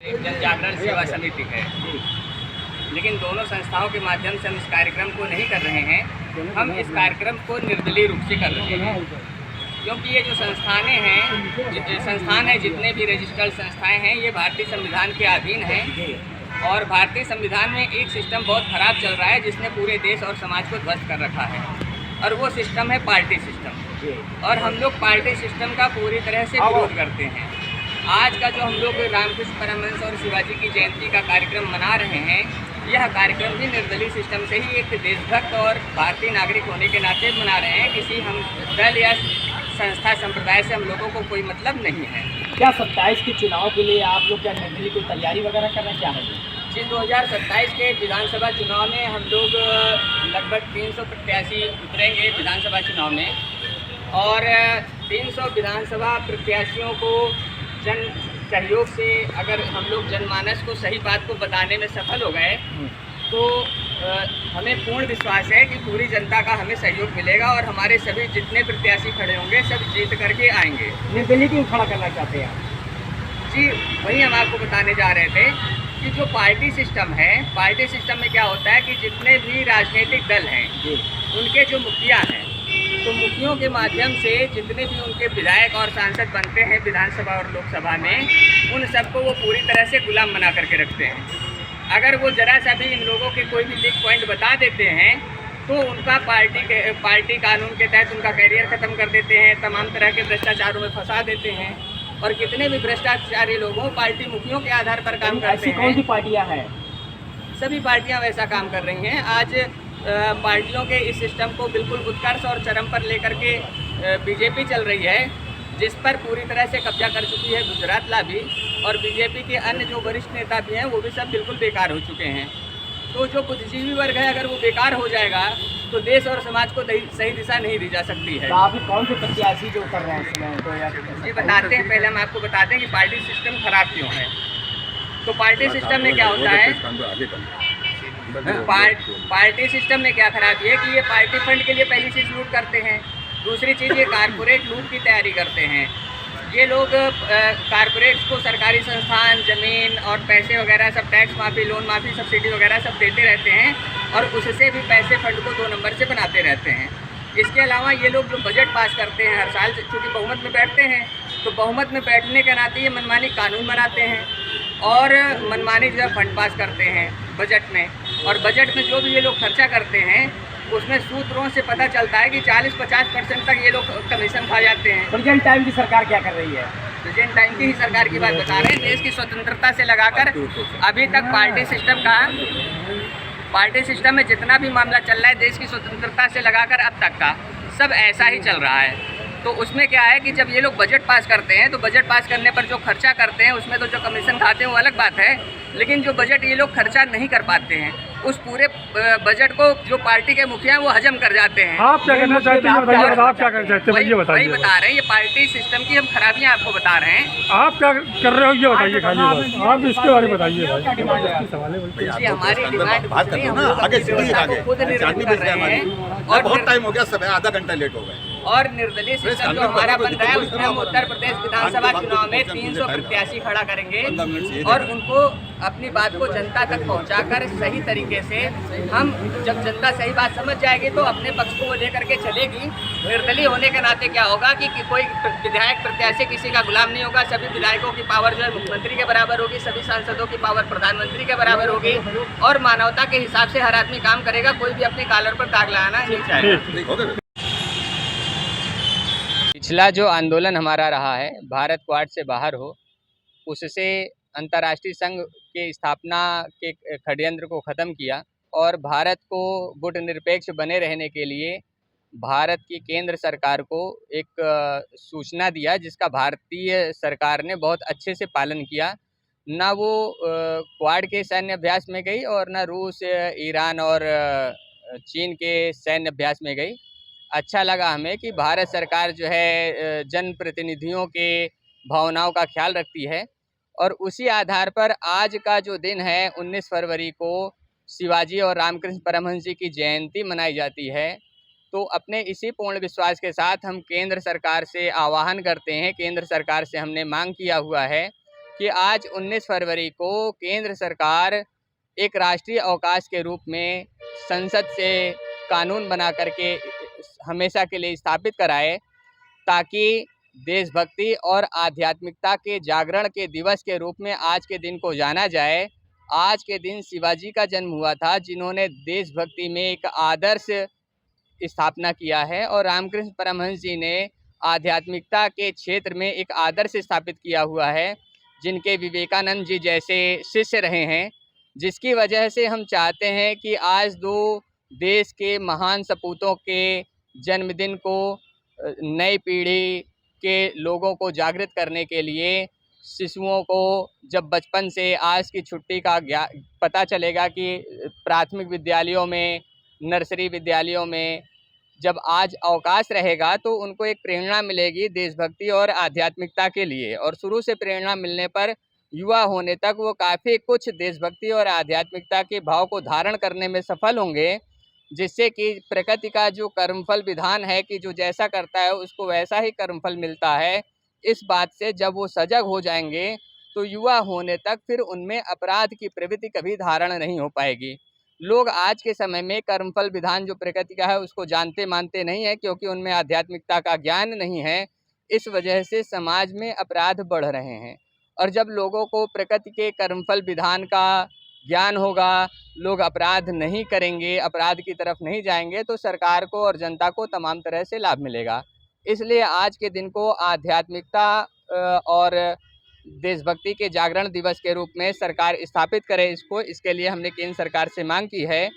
एक जन जागरण सेवा समिति है, लेकिन दोनों संस्थाओं के माध्यम से हम इस कार्यक्रम को नहीं कर रहे हैं। हम इस कार्यक्रम को निर्दलीय रूप से कर रहे हैं, क्योंकि ये जो संस्थान हैं जितने भी रजिस्टर्ड संस्थाएं हैं, ये भारतीय संविधान के अधीन हैं। और भारतीय संविधान में एक सिस्टम बहुत ख़राब चल रहा है, जिसने पूरे देश और समाज को ध्वस्त कर रखा है, और वो सिस्टम है पार्टी सिस्टम। और हम लोग पार्टी सिस्टम का पूरी तरह से विरोध करते हैं। आज का जो हम लोग रामकृष्ण परमहंस और शिवाजी की जयंती का कार्यक्रम मना रहे हैं, यह कार्यक्रम भी निर्दलीय सिस्टम से ही एक देशभक्त और भारतीय नागरिक होने के नाते मना रहे हैं। किसी हम दल या संस्था संप्रदाय से हम लोगों को कोई मतलब नहीं है। क्या 27 के चुनाव के लिए आप लोग क्या निर्दलीय कोई तैयारी वगैरह कर रहे हैं, क्या है जी? 2027 के विधानसभा चुनाव में हम लोग लगभग 300 प्रत्याशी उतरेंगे विधानसभा चुनाव में, और 300 विधानसभा प्रत्याशियों को जन सहयोग से अगर हम लोग जनमानस को सही बात को बताने में सफल हो गए, तो हमें पूर्ण विश्वास है कि पूरी जनता का हमें सहयोग मिलेगा और हमारे सभी जितने प्रत्याशी खड़े होंगे सब जीत करके आएंगे। निर्दलीय क्यों खड़ा करना चाहते हैं आप? जी, वही हम आपको बताने जा रहे थे कि जो पार्टी सिस्टम है, पार्टी सिस्टम में क्या होता है कि जितने भी राजनीतिक दल हैं उनके जो मुखिया हैं, तो मुखियों के माध्यम से जितने भी उनके विधायक और सांसद बनते हैं विधानसभा और लोकसभा में, उन सबको वो पूरी तरह से गुलाम बना करके रखते हैं। अगर वो जरा सा भी इन लोगों के कोई भी लीक पॉइंट बता देते हैं, तो उनका पार्टी कानून के तहत उनका कैरियर ख़त्म कर देते हैं, तमाम तरह के भ्रष्टाचारों में फंसा देते हैं। और कितने भी भ्रष्टाचारी लोगों पार्टी मुखियों के आधार पर काम करते हैं। कौन सी पार्टियाँ हैं? सभी पार्टियाँ वैसा काम कर रही हैं। आज पार्टियों के इस सिस्टम को बिल्कुल उत्कर्ष और चरम पर लेकर के बीजेपी चल रही है, जिस पर पूरी तरह से कब्जा कर चुकी है गुजरात लाभी, और बीजेपी के अन्य जो वरिष्ठ नेता भी हैं वो भी सब बिल्कुल बेकार हो चुके हैं। तो जो बुद्धिजीवी वर्ग है, अगर वो बेकार हो जाएगा तो देश और समाज को सही दिशा नहीं दी जा सकती है। तो आप कौन से प्रत्याशी जो कर रहे हैं? ये बताते हैं, पहले हम आपको बताते हैं कि पार्टी सिस्टम खराब क्यों है। तो पार्टी सिस्टम में क्या होता है, पार्टी सिस्टम में क्या खराबी है कि ये पार्टी फंड के लिए पहली चीज़ लूट करते हैं। दूसरी चीज़, ये कारपोरेट लूट की तैयारी करते हैं। ये लोग कारपोरेट्स को सरकारी संस्थान, ज़मीन और पैसे वगैरह सब, टैक्स माफ़ी, लोन माफ़ी, सब्सिडी वगैरह सब देते रहते हैं, और उससे भी पैसे फंड को 2 नंबर से बनाते रहते हैं। इसके अलावा ये लोग जो बजट पास करते हैं हर साल, चूँकि बहुमत में बैठते हैं, तो बहुमत में बैठने के नाते ये मनमानी कानून बनाते हैं और मनमानी जो है फंड पास करते हैं बजट में। और बजट में जो भी ये लोग खर्चा करते हैं, उसमें सूत्रों से पता चलता है कि 40-50% तक ये लोग कमीशन खा जाते हैं। प्रेजेंट टाइम की सरकार क्या कर रही है? प्रेजेंट टाइम की ही सरकार की बात बता रहे हैं। देश की स्वतंत्रता से लगाकर अभी तक पार्टी सिस्टम में जितना भी मामला चल रहा है, देश की स्वतंत्रता से लगाकर अब तक का सब ऐसा ही चल रहा है। तो उसमें क्या है कि जब ये लोग बजट पास करते हैं, तो बजट पास करने पर जो खर्चा करते हैं उसमें तो जो कमीशन खाते हैं वो अलग बात है, लेकिन जो बजट ये लोग खर्चा नहीं कर पाते हैं, उस पूरे बजट को जो पार्टी के मुखिया हैं वो हजम कर जाते हैं। आप क्या करना चाहते हैं? बताइए, आप क्या करना चाहते हैं, ये बताइए। वही बता रहे हैं, ये पार्टी सिस्टम की हम खराबियां आपको बता रहे हैं। आप क्या कर रहे हो ये बताइए, खाली बस आप इसके बारे में बताइए। हमारी डिमांड खुद निर्णय कर रहे हैं, और बहुत टाइम हो गया, सब आधा घंटा लेट हो गए। और निर्दलीय सिस्टम जो हमारा बन रहा है, उसमें हम उत्तर प्रदेश विधानसभा चुनाव में 300 प्रत्याशी खड़ा करेंगे, और उनको अपनी बात को जनता तक पहुंचाकर सही तरीके से हम, जब जनता सही बात समझ जाएगी तो अपने पक्ष को वो लेकर के चलेगी। निर्दलीय होने के नाते क्या होगा कि कोई विधायक प्रत्याशी किसी का गुलाम नहीं होगा। सभी विधायकों की पावर जो है मुख्यमंत्री के बराबर होगी, सभी सांसदों की पावर प्रधानमंत्री के बराबर होगी, और मानवता के हिसाब से हर आदमी काम करेगा। कोई भी अपने कॉलर पर दाग लगाना नहीं चाहेगा। पिछला जो आंदोलन हमारा रहा है, भारत क्वाड से बाहर हो, उससे अंतर्राष्ट्रीय संघ के स्थापना के षड्यंत्र को ख़त्म किया, और भारत को गुटनिरपेक्ष बने रहने के लिए भारत की केंद्र सरकार को एक सूचना दिया, जिसका भारतीय सरकार ने बहुत अच्छे से पालन किया। ना वो क्वाड के सैन्य अभ्यास में गई, और ना रूस, ईरान और चीन के सैन्य अभ्यास में गई। अच्छा लगा हमें कि भारत सरकार जो है जनप्रतिनिधियों के भावनाओं का ख्याल रखती है, और उसी आधार पर आज का जो दिन है 19 फरवरी को शिवाजी और रामकृष्ण परमहंस जी की जयंती मनाई जाती है। तो अपने इसी पूर्ण विश्वास के साथ हम केंद्र सरकार से आह्वान करते हैं, केंद्र सरकार से हमने मांग किया हुआ है कि आज 19 फरवरी को केंद्र सरकार एक राष्ट्रीय अवकाश के रूप में संसद से कानून बना करके हमेशा के लिए स्थापित कराए, ताकि देशभक्ति और आध्यात्मिकता के जागरण के दिवस के रूप में आज के दिन को जाना जाए। आज के दिन शिवाजी का जन्म हुआ था, जिन्होंने देशभक्ति में एक आदर्श स्थापना किया है, और रामकृष्ण परमहंस जी ने आध्यात्मिकता के क्षेत्र में एक आदर्श स्थापित किया हुआ है, जिनके विवेकानंद जी जैसे शिष्य रहे हैं, जिसकी वजह से हम चाहते हैं कि आज दो देश के महान सपूतों के जन्मदिन को नई पीढ़ी के लोगों को जागृत करने के लिए शिशुओं को जब बचपन से आज की छुट्टी का पता चलेगा कि प्राथमिक विद्यालयों में, नर्सरी विद्यालयों में जब आज अवकाश रहेगा तो उनको एक प्रेरणा मिलेगी देशभक्ति और आध्यात्मिकता के लिए, और शुरू से प्रेरणा मिलने पर युवा होने तक वो काफ़ी कुछ देशभक्ति और आध्यात्मिकता के भाव को धारण करने में सफल होंगे, जिससे कि प्रकृति का जो कर्मफल विधान है कि जो जैसा करता है उसको वैसा ही कर्मफल मिलता है। इस बात से जब वो सजग हो जाएंगे तो युवा होने तक फिर उनमें अपराध की प्रवृत्ति कभी धारण नहीं हो पाएगी। लोग आज के समय में कर्मफल विधान जो प्रकृति का है उसको जानते मानते नहीं है, क्योंकि उनमें आध्यात्मिकता का ज्ञान नहीं है। इस वजह से समाज में अपराध बढ़ रहे हैं, और जब लोगों को प्रकृति के कर्मफल विधान का ज्ञान होगा, लोग अपराध नहीं करेंगे, अपराध की तरफ नहीं जाएंगे, तो सरकार को और जनता को तमाम तरह से लाभ मिलेगा। इसलिए आज के दिन को आध्यात्मिकता और देशभक्ति के जागरण दिवस के रूप में सरकार स्थापित करे इसको, इसके लिए हमने केंद्र सरकार से मांग की है।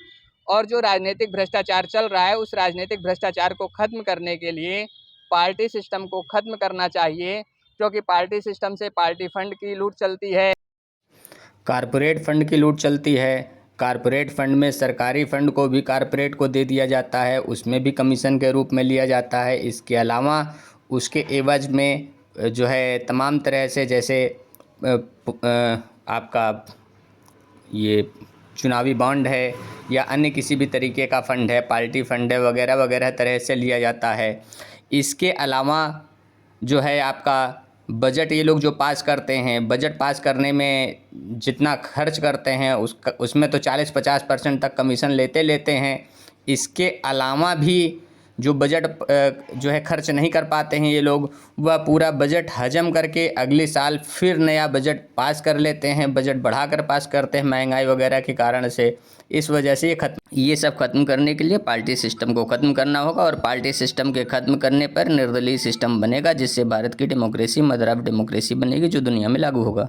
और जो राजनीतिक भ्रष्टाचार चल रहा है उस राजनीतिक भ्रष्टाचार को ख़त्म करने के लिए पार्टी सिस्टम को ख़त्म करना चाहिए, क्योंकि पार्टी सिस्टम से पार्टी फंड की लूट चलती है, कारपोरेट फंड की लूट चलती है। कारपोरेट फंड में सरकारी फंड को भी कारपोरेट को दे दिया जाता है, उसमें भी कमीशन के रूप में लिया जाता है। इसके अलावा उसके एवज में जो है तमाम तरह से, जैसे आपका ये चुनावी बॉन्ड है या अन्य किसी भी तरीके का फ़ंड है, पार्टी फंड है, वगैरह वगैरह तरह से लिया जाता है। इसके अलावा जो है आपका बजट ये लोग जो पास करते हैं, बजट पास करने में जितना खर्च करते हैं उसमें तो 40-50% तक कमीशन लेते हैं। इसके अलावा भी जो बजट जो है खर्च नहीं कर पाते हैं ये लोग, वह पूरा बजट हजम करके अगले साल फिर नया बजट पास कर लेते हैं, बजट बढ़ाकर पास करते हैं महंगाई वगैरह के कारण से। इस वजह से ये सब ख़त्म करने के लिए पार्टी सिस्टम को ख़त्म करना होगा, और पार्टी सिस्टम के ख़त्म करने पर निर्दलीय सिस्टम बनेगा, जिससे भारत की डेमोक्रेसी मदर ऑफ डेमोक्रेसी बनेगी, जो दुनिया में लागू होगा।